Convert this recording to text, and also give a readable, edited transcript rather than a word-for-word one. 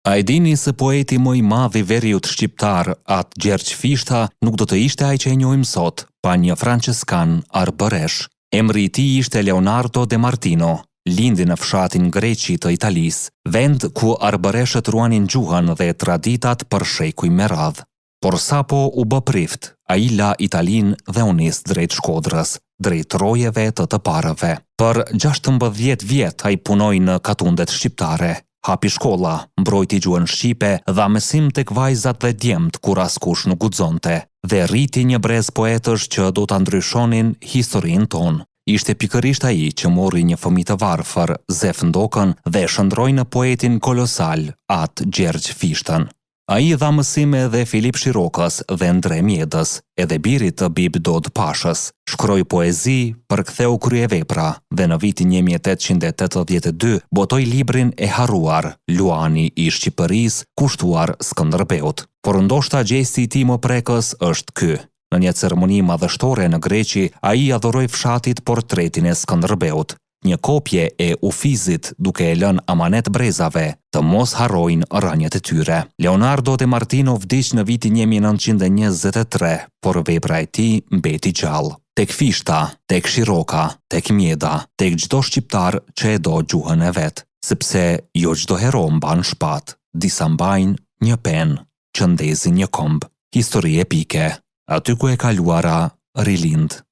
A e dini se poeti më i madh i veriut shqiptar, atë Gjergj Fishta, nuk do të ishte ai që e njohim sot, pa një franceskan arbëresh. Emri i tij ishte Leonardo de Martino, lindi në fshatin Greqi të Italisë, vend ku arbëreshët ruanin gjuhën dhe traditat për shekuj me radhë. Por sapo u bë prift, ai la Italinë dhe u nis drejt Shkodrës, drejt rojeve të parëve. Për 16 vjet ai punoi në katundet shqiptare. Hapi shkolla, mbrojti gjuhën shqipe, dha mësim tek vajzat dhe djemt kur askush nuk guxonte, dhe rriti një brez poetësh që do ta ndryshonin historinë tonë. Ishte pikërisht ai që mori një fëmijë të varfër, Zef Ndokën, dhe shndroi në poetin kolosal, atë Gjergj Fishtën. Ai dha mësime edhe Filip Shirokës dhe Ndre Mjedës, edhe birit të Bib Dod Pashës. Shkroi poezi, përktheu kryevepra dhe në vitin 1882 botoi librin E harruar, Luani i Shqipërisë, kushtuar Skënderbeut. Por ndoshta gjesti i tij më prekës është ky. Në një ceremoni madhështore në Greqi, ai adhuroi fshatit portretin e Skënderbeut, një kopje e Ufizit duke e lënë amanet brezave të mos harrojnë rënjet e tyre. Leonardo de Martino vdiq në vitin 1923, por vepra e tij mbeti gjallë. Tek Fishta, tek Shiroka, tek Mjeda, tek çdo shqiptar që e do gjuhën e vet, sepse jo çdo hero mban shpatë, disa mbajnë një penë që ndezin një komb. Histori epike, aty ku e kaluara rilind.